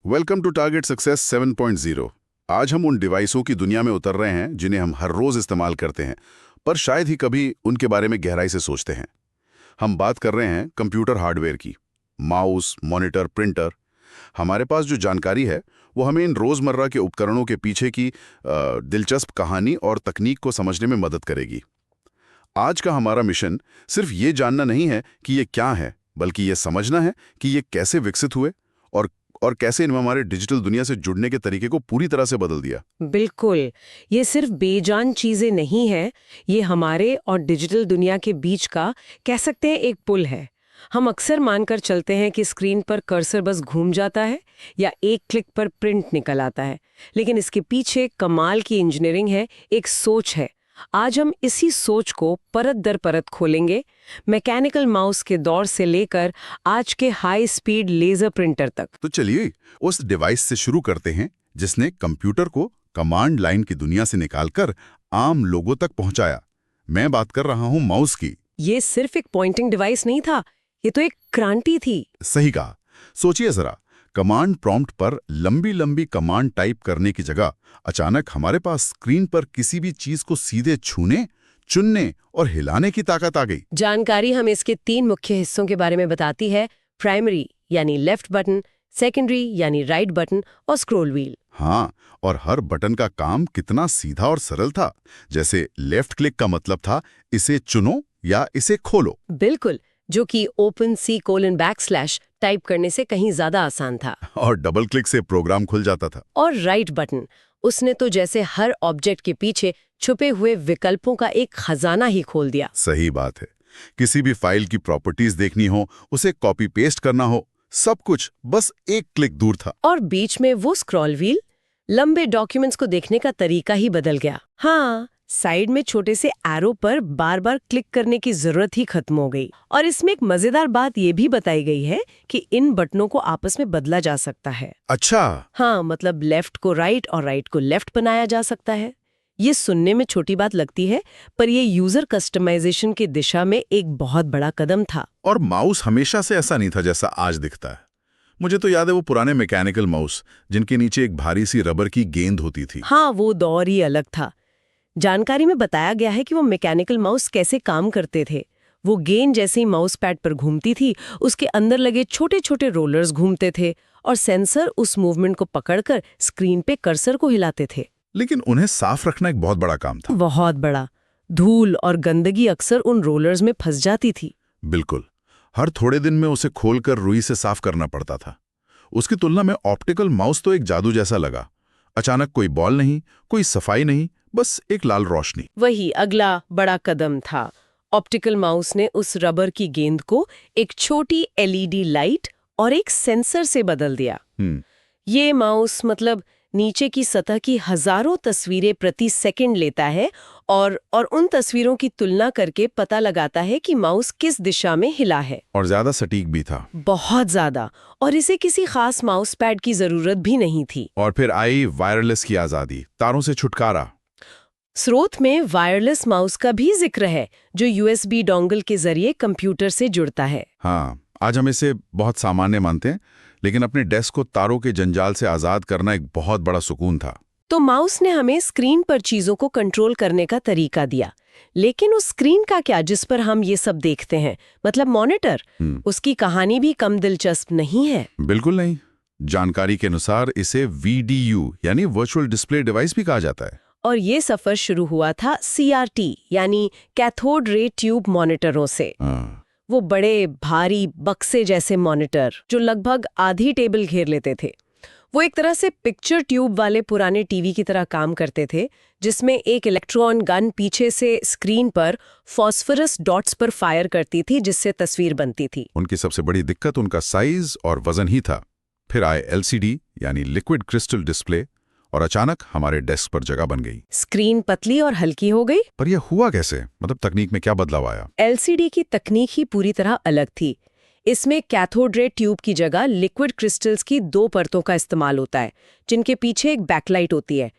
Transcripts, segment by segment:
Welcome to target success 7.0। आज हम उन डिवाइसों की दुनिया में उतर रहे हैं जिन्हें हम हर रोज इस्तेमाल करते हैं, पर शायद ही कभी उनके बारे में गहराई से सोचते हैं। हम बात कर रहे हैं कंप्यूटर हार्डवेयर की। Mouse, monitor, printer. हमारे पास जो जानकारी है वो हमें इन रोजमर्रा के उपकरणों के पीछे की दिलचस्प कहानी और तकनीक को समझने में मदद करेगी। आज का हमारा मिशन सिर्फ ये जानना नहीं है कि ये क्या है, बल्कि ये समझना है कि ये कैसे विकसित हुए और कैसे इन्होंने हमारे डिजिटल दुनिया से जुड़ने के तरीके को पूरी तरह से बदल दिया। बिल्कुल, ये सिर्फ बेजान चीजें नहीं है, ये हमारे और डिजिटल दुनिया के बीच का कह सकते हैं एक पुल है। हम अक्सर मानकर चलते हैं कि स्क्रीन पर कर्सर बस घूम जाता है या एक क्लिक पर प्रिंट निकल आता है, लेकिन इसके पीछे कमाल की इंजीनियरिंग है, एक सोच है। आज हम इसी सोच को परत दर परत खोलेंगे, मैकेनिकल माउस के दौर से लेकर आज के हाई स्पीड लेजर प्रिंटर तक। तो चलिए उस डिवाइस से शुरू करते हैं जिसने कंप्यूटर को कमांड लाइन की दुनिया से निकालकर आम लोगों तक पहुंचाया। मैं बात कर रहा हूं माउस की। ये सिर्फ एक पॉइंटिंग डिवाइस नहीं था, ये तो एक क्रांति थी। सही कहा। सोचिए जरा, कमांड प्रॉम्प्ट पर लंबी लंबी कमांड टाइप करने की जगह अचानक हमारे पास स्क्रीन पर किसी भी चीज को सीधे छूने, चुनने और हिलाने की ताकत आ गई। जानकारी हमें इसके 3 मुख्य हिस्सों के बारे में बताती है: प्राइमरी यानी लेफ्ट बटन, सेकेंडरी यानी राइट बटन और स्क्रॉल व्हील। हाँ, और हर बटन का काम कितना सीधा और सरल था। जैसे लेफ्ट क्लिक का मतलब था इसे चुनो या इसे खोलो। बिल्कुल, जो कि ओपन C:\/ टाइप करने से कहीं ज्यादा आसान था। और डबल क्लिक से प्रोग्राम खुल जाता था। और राइट बटन, उसने तो जैसे हर ऑब्जेक्ट के पीछे छुपे हुए विकल्पों का एक खजाना ही खोल दिया। सही बात है। किसी भी फाइल की प्रॉपर्टीज देखनी हो, उसे कॉपी पेस्ट करना हो, सब कुछ बस एक क्लिक दूर था। और बीच में वो स्क्रॉल व्हील, लंबे डॉक्यूमेंट्स को देखने का तरीका ही बदल गया। हाँ, साइड में छोटे से एरो पर बार बार क्लिक करने की जरूरत ही खत्म हो गई। और इसमें एक मजेदार बात ये भी बताई गई है कि इन बटनों को आपस में बदला जा सकता है। अच्छा। हाँ, मतलब लेफ्ट को राइट और राइट को लेफ्ट बनाया जा सकता है। ये सुनने में छोटी बात लगती है, पर ये यूजर कस्टमाइजेशन की दिशा में एक बहुत बड़ा कदम था। और माउस हमेशा से ऐसा नहीं था जैसा आज दिखता है। मुझे तो याद है वो पुराने मैकेनिकल माउस जिनके नीचे एक भारी सी रबर की गेंद होती थी। हाँ, वो दौर ही अलग था। जानकारी में बताया गया है कि वो मैकेनिकल माउस कैसे काम करते थे। वो गेंद जैसे ही माउस पैड पर घूमती थी, उसके अंदर लगे छोटे छोटे रोलर्स घूमते थे और सेंसर उस मूवमेंट को पकड़कर स्क्रीन पे कर्सर को हिलाते थे। लेकिन उन्हें साफ रखना एक बहुत बड़ा काम था। बहुत बड़ा। धूल और गंदगी अक्सर उन रोलर्स में फंस जाती थी। बिल्कुल। हर थोड़े दिन में उसे खोलकर रुई से साफ करना पड़ता था। उसकी तुलना में ऑप्टिकल माउस तो एक जादू जैसा लगा। अचानक कोई बॉल नहीं, कोई सफाई नहीं, बस एक लाल रोशनी। वही अगला बड़ा कदम था। ऑप्टिकल माउस ने उस रबर की गेंद को एक छोटी LED लाइट और एक सेंसर से बदल दिया। ये माउस मतलब नीचे की सतह की हजारों तस्वीरें प्रति सेकंड लेता है और उन तस्वीरों की तुलना करके पता लगाता है कि माउस किस दिशा में हिला है। और ज्यादा सटीक भी था। बहुत ज्यादा। और इसे किसी खास माउस पैड की जरूरत भी नहीं थी। और फिर आई वायरलेस की आजादी, तारों से छुटकारा। स्रोत में वायरलेस माउस का भी जिक्र है, जो USB डोंगल के जरिए कंप्यूटर से जुड़ता है। हाँ, आज हम इसे बहुत सामान्य मानते हैं, लेकिन अपने डेस्क को तारों के जंजाल से आजाद करना एक बहुत बड़ा सुकून था। तो माउस ने हमें स्क्रीन पर चीजों को कंट्रोल करने का तरीका दिया, लेकिन उस स्क्रीन का क्या जिस पर हम ये सब देखते हैं, मतलब मॉनिटर, उसकी कहानी भी कम दिलचस्प नहीं है। बिल्कुल नहीं। जानकारी के अनुसार इसे VDU यानी वर्चुअल डिस्प्ले डिवाइस भी कहा जाता है। और ये सफर शुरू हुआ था CRT यानी कैथोड रे ट्यूब मॉनिटरों से। वो बड़े भारी बक्से जैसे मॉनिटर जो लगभग आधी टेबल घेर लेते थे। वो एक तरह से पिक्चर ट्यूब वाले पुराने टीवी की तरह काम करते थे, जिसमें एक इलेक्ट्रॉन गन पीछे से स्क्रीन पर फॉस्फोरस डॉट्स पर फायर करती थी, जिससे तस्वीर बनती थी। उनकी सबसे बड़ी दिक्कत उनका साइज और वजन ही था। फिर आए LCD यानी लिक्विड क्रिस्टल डिस्प्ले, और अचानक हमारे डेस्क पर जगह बन गई। स्क्रीन पतली और हल्की हो गई। पर यह हुआ कैसे? मतलब तकनीक में क्या बदलाव आया? LCD की तकनीक ही पूरी तरह अलग थी। इसमें कैथोड रे ट्यूब की जगह लिक्विड क्रिस्टल्स की 2 परतों का इस्तेमाल होता है, जिनके पीछे एक बैकलाइट होती है।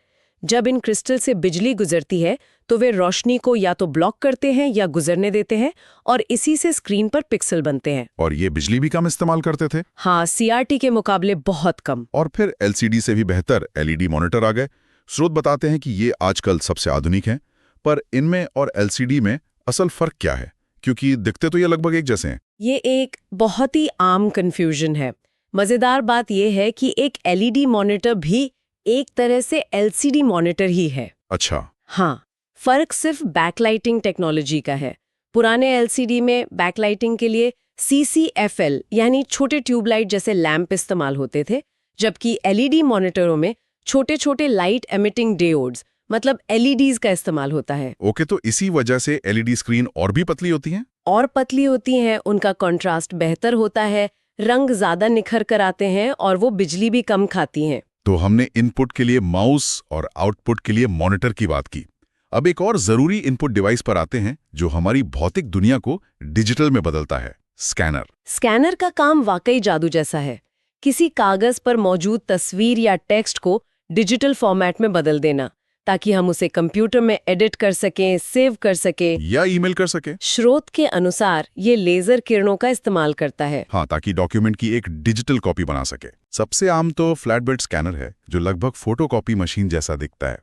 जब इन क्रिस्टल से बिजली गुजरती है तो वे रोशनी को या तो ब्लॉक करते हैं या गुजरने देते हैं और इसी से स्क्रीन पर पिक्सल बनते हैं। और ये बिजली भी कम इस्तेमाल करते थे? हाँ, सीआरटी के मुकाबले बहुत कम। और फिर एलसीडी से भी बेहतर एलईडी मॉनिटर आ गए। स्रोत बताते हैं कि ये आजकल सबसे आधुनिक हैं, पर इनमें और एलसीडी में असल फर्क क्या है? क्योंकि दिखते तो ये लगभग एक जैसे हैं। ये एक बहुत ही आम कंफ्यूजन है। मजेदार बात यह है कि एक एलईडी मॉनिटर भी एक तरह से एलसीडी मॉनिटर ही है। अच्छा। हाँ, फर्क सिर्फ बैकलाइटिंग टेक्नोलॉजी का है। पुराने एलसीडी में बैकलाइटिंग के लिए CCFL यानी छोटे ट्यूबलाइट जैसे लैंप इस्तेमाल होते थे, जबकि एलईडी मॉनिटरों में छोटे छोटे लाइट एमिटिंग डायोड्स मतलब LEDs का इस्तेमाल होता है। ओके, तो इसी वजह से एलईडी स्क्रीन और भी पतली होती हैं? और पतली होती हैं, उनका कंट्रास्ट बेहतर होता है, रंग ज्यादा निखर कर आते हैं और वो बिजली भी कम खाती हैं। तो हमने इनपुट के लिए माउस और आउटपुट के लिए मॉनिटर की बात की। अब एक और जरूरी इनपुट डिवाइस पर आते हैं जो हमारी भौतिक दुनिया को डिजिटल में बदलता है, स्कैनर। स्कैनर का काम वाकई जादू जैसा है। किसी कागज पर मौजूद तस्वीर या टेक्स्ट को डिजिटल फॉर्मेट में बदल देना, ताकि हम उसे कंप्यूटर में एडिट कर सकें, सेव कर सकें या ईमेल कर सके। स्रोत के अनुसार ये लेजर किरणों का इस्तेमाल करता है। हाँ, ताकि डॉक्यूमेंट की एक डिजिटल कॉपी बना सके। सबसे आम तो फ्लैट बेड स्कैनर है, जो लगभग फोटोकॉपी मशीन जैसा दिखता है।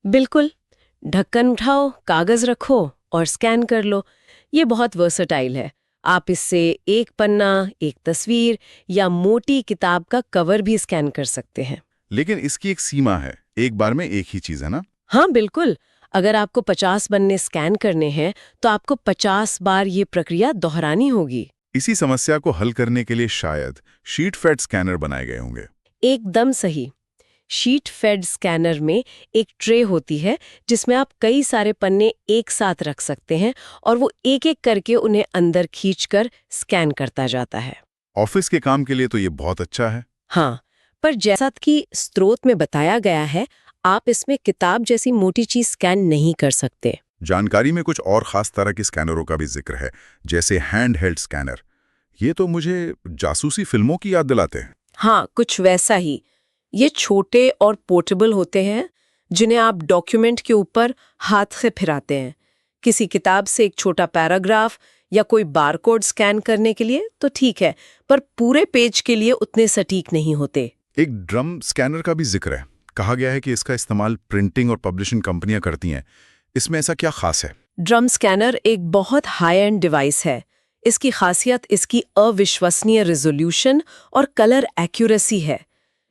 बिल्कुल, ढक्कन उठाओ, कागज रखो और स्कैन कर लो। ये बहुत वर्सेटाइल है। आप इससे एक पन्ना, एक तस्वीर या मोटी किताब का कवर भी स्कैन कर सकते हैं। लेकिन इसकी एक सीमा है, एक बार में एक ही चीज है ना? हाँ बिल्कुल, अगर आपको 50 पन्ने स्कैन करने हैं तो आपको 50 बार ये प्रक्रिया दोहरानी होगी। इसी समस्या को हल करने के लिए शायद शीट फेड स्कैनर बनाए गए होंगे। एकदम सही। शीट फेड स्कैनर में एक ट्रे होती है जिसमें आप कई सारे पन्ने एक साथ रख सकते हैं और वो एक एक करके उन्हें अंदर खींचकर स्कैन करता जाता है। ऑफिस के काम के लिए तो ये बहुत अच्छा है। हाँ, पर जैसा कि स्रोत में बताया गया है, आप इसमें किताब जैसी मोटी चीज स्कैन नहीं कर सकते। जानकारी में कुछ और खास तरह के स्कैनरों का भी जिक्र है, जैसे हैंड हेल्ड स्कैनर। ये तो मुझे जासूसी फिल्मों की याद दिलाते हैं। हाँ, कुछ वैसा ही। ये छोटे और पोर्टेबल होते हैं, जिन्हें आप डॉक्यूमेंट के ऊपर हाथ से फिराते हैं। किसी किताब से एक छोटा पैराग्राफ या कोई बारकोड स्कैन करने के लिए तो ठीक है, पर पूरे पेज के लिए उतने सटीक नहीं होते। एक ड्रम स्कैनर का भी जिक्र है। कहा गया है कि इसका इस्तेमाल प्रिंटिंग और पब्लिशिंग कंपनियां करती हैं। इसमें ऐसा क्या खास है? ड्रम स्कैनर एक बहुत हाई एंड डिवाइस है। इसकी खासियत इसकी अविश्वसनीय रिजोल्यूशन और कलर एक्यूरेसी है।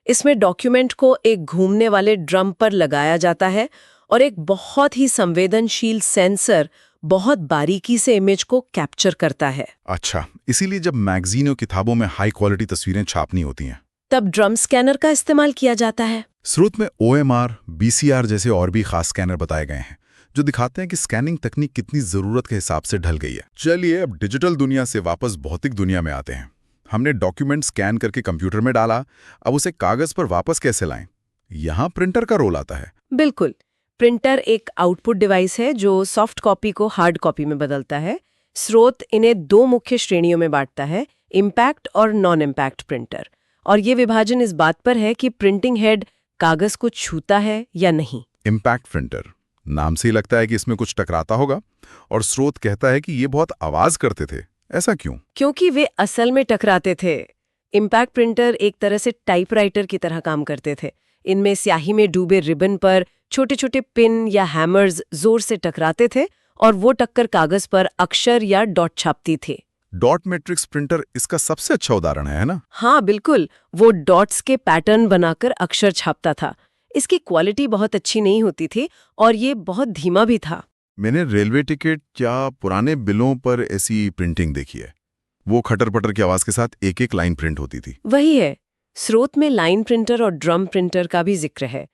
इसमें डॉक्यूमेंट को एक घूमने वाले ड्रम पर लगाया जाता है और एक बहुत ही संवेदनशील सेंसर बहुत बारीकी से इमेज को कैप्चर करता है। अच्छा, इसीलिए जब मैगजीन और किताबों में हाई क्वालिटी तस्वीरें छापनी होती हैं, तब ड्रम स्कैनर का इस्तेमाल किया जाता है। स्रोत में OMR, BCR जैसे और भी खास स्कैनर बताए गए हैं, जो दिखाते हैं कि स्कैनिंग तकनीक कितनी जरूरत के हिसाब से ढल गई है। चलिए अब डिजिटल दुनिया से वापस भौतिक दुनिया में आते हैं। हमने डॉक्यूमेंट स्कैन करके कंप्यूटर में डाला, अब उसे कागज पर वापस कैसे लाएं? यहाँ प्रिंटर का रोल आता है। बिल्कुल, प्रिंटर एक आउटपुट डिवाइस है जो सॉफ्ट कॉपी को हार्ड कॉपी में बदलता है। स्रोत इन्हें दो मुख्य श्रेणियों में बांटता है, इम्पैक्ट और नॉन इम्पैक्ट प्रिंटर। और ये विभाजन इस बात पर है कि प्रिंटिंग हेड कागज को छूता है या नहीं। इम्पैक्ट प्रिंटर, नाम से ही लगता है कि इसमें कुछ टकराता होगा, और स्रोत कहता है कि ये बहुत आवाज करते थे। ऐसा क्यों? क्योंकि वे असल में टकराते थे। इम्पैक्ट प्रिंटर एक तरह से टाइपराइटर की तरह काम करते थे। इनमें स्याही में डूबे रिबन पर छोटे छोटे पिन या हैमर्स जोर से टकराते थे और वो टक्कर कागज पर अक्षर या डॉट छापती थी। डॉट मैट्रिक्स प्रिंटर इसका सबसे अच्छा उदाहरण है ना? हाँ बिल्कुल, वो डॉट्स के पैटर्न बनाकर अक्षर छापता था। इसकी क्वालिटी बहुत अच्छी नहीं होती थी और ये बहुत धीमा भी था। मैंने रेलवे टिकट या पुराने बिलों पर ऐसी प्रिंटिंग देखी है। वो खटर पटर की आवाज के साथ एक एक लाइन प्रिंट होती थी। वही है। स्रोत में लाइन प्रिंटर और ड्रम प्रिंटर का भी जिक्र है।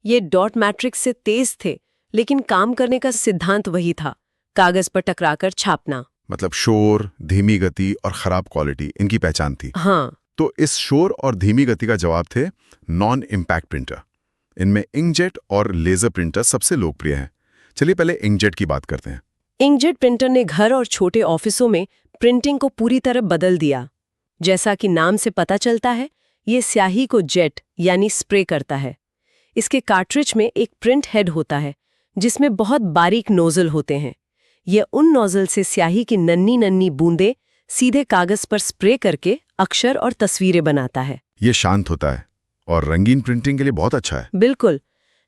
ये डॉट मैट्रिक्स से तेज थे, लेकिन काम करने का सिद्धांत वही था, कागज पर टकराकर छापना। मतलब शोर, धीमी गति और खराब क्वालिटी इनकी पहचान थी। हाँ, तो इस शोर और धीमी गति का जवाब थे नॉन इम्पैक्ट प्रिंटर। इनमें इंकजेट और लेजर प्रिंटर सबसे लोकप्रिय हैं। चलिए पहले इंकजेट की बात करते हैं। इंकजेट प्रिंटर ने घर और छोटे ऑफिसों में प्रिंटिंग को पूरी तरह बदल दिया। जैसा कि नाम से पता चलता है, ये स्याही को जेट यानी स्प्रे करता है। इसके कार्ट्रिज में एक प्रिंट हेड होता है जिसमें बहुत बारीक नोजल होते हैं। ये उन नोजल से स्याही की नन्ही नन्ही बूंदें सीधे कागज पर स्प्रे करके अक्षर और तस्वीरें बनाता है। ये शांत होता है और रंगीन प्रिंटिंग के लिए बहुत अच्छा है। बिल्कुल,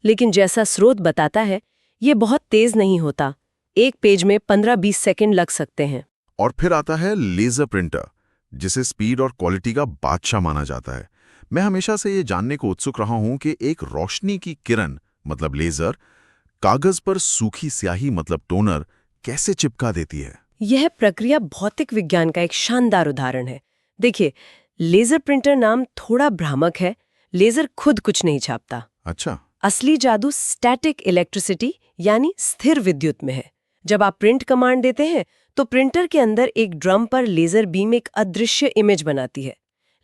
लेकिन जैसा स्रोत बताता है ये बहुत तेज नहीं होता। एक पेज में 15-20 सेकंड लग सकते हैं। और फिर आता है लेजर प्रिंटर, जिसे स्पीड और क्वालिटी का बादशाह माना जाता है। मैं हमेशा से ये जानने को उत्सुक रहा हूं कि एक रोशनी की किरण मतलब लेजर कागज पर सूखी स्याही मतलब टोनर कैसे चिपका देती है। यह प्रक्रिया भौतिक विज्ञान का एक शानदार उदाहरण है। देखिए, लेजर प्रिंटर नाम थोड़ा भ्रामक है। लेजर खुद कुछ नहीं छापता। अच्छा। असली जादू स्टैटिक इलेक्ट्रिसिटी यानी स्थिर विद्युत में है। जब आप प्रिंट कमांड देते हैं तो प्रिंटर के अंदर एक ड्रम पर लेजर बीम एक अदृश्य इमेज बनाती है,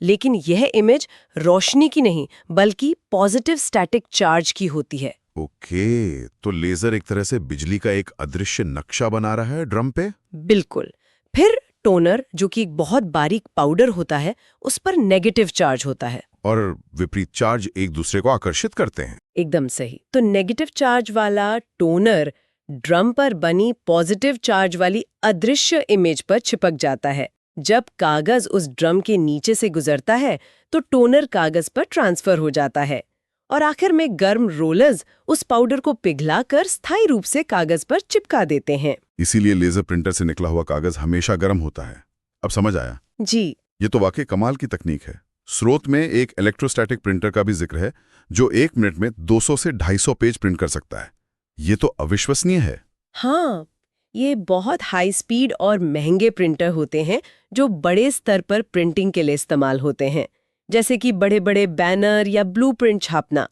लेकिन यह इमेज रोशनी की नहीं बल्कि पॉजिटिव स्टैटिक चार्ज की होती है। ओके, तो लेजर एक तरह से बिजली का एक अदृश्य नक्शा बना रहा है ड्रम पे। बिल्कुल। फिर टोनर, जो कि एक बहुत बारीक पाउडर होता है, उस पर नेगेटिव चार्ज होता है और विपरीत चार्ज एक दूसरे को आकर्षित करते हैं। एकदम सही। तो नेगेटिव चार्ज वाला टोनर ड्रम पर बनी पॉजिटिव चार्ज वाली अदृश्य इमेज पर चिपक जाता है। जब कागज उस ड्रम के नीचे से गुजरता है तो टोनर कागज पर ट्रांसफर हो जाता है और आखिर में गर्म रोलर्स उस पाउडर को पिघलाकर स्थायी रूप से कागज पर चिपका देते हैं। इसीलिए लेजर प्रिंटर से निकला हुआ कागज हमेशा गर्म होता है। अब समझ आया। जी। ये तो वाकई कमाल की तकनीक है। स्रोत में एक इलेक्ट्रोस्टैटिक प्रिंटर का भी जिक्र है जो 1 मिनट में 200 से 250 पेज प्रिंट कर सकता है। ये तो अविश्वसनीय है। हाँ, ये बहुत हाई स्पीड और महंगे प्रिंटर होते हैं जो बड़े स्तर पर प्रिंटिंग के लिए इस्तेमाल होते हैं, जैसे कि बड़े बड़े बैनर या ब्लूप्रिंट छापना।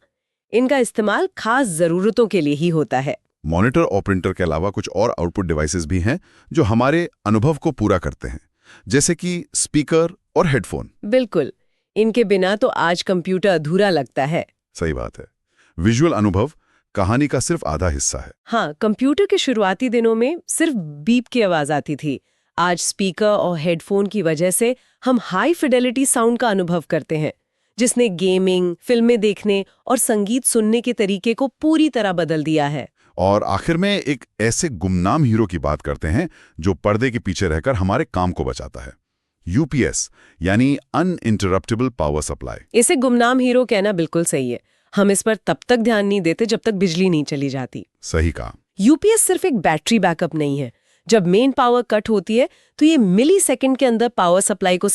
इनका इस्तेमाल खास जरूरतों के लिए ही होता है। मॉनिटर और प्रिंटर के अलावा कुछ और आउटपुट डिवाइसेस भी हैं जो हमारे अनुभव को पूरा करते हैं, जैसे कि स्पीकर और हेडफोन। बिल्कुल, इनके बिना तो आज कंप्यूटर अधूरा लगता है। सही बात है। विजुअल अनुभव कहानी का सिर्फ आधा हिस्सा है। हाँ, कंप्यूटर के शुरुआती दिनों में सिर्फ बीप की आवाज आती थी। आज स्पीकर और हेडफोन की वजह से हम हाई फिडेलिटी साउंड का अनुभव करते हैं, जिसने गेमिंग, फिल्में देखने और संगीत सुनने के तरीके को पूरी तरह बदल दिया है। और आखिर में एक ऐसे गुमनाम हीरो की बात करते हैं जो पर्दे के पीछे रहकर हमारे काम को बचाता है। यूपीएस यानी अनइंटरप्टेबल पावर सप्लाई। इसे गुमनाम हीरो कहना बिल्कुल सही है। हम इस पर तब तक ध्यान नहीं देते जब तक बिजली नहीं चली जाती। सही कहा। यूपीएस सिर्फ एक बैटरी बैकअप नहीं है। जब मेन पावर कट होती है तो ये मिली सेकेंड के अंदर पावर सप्लाई को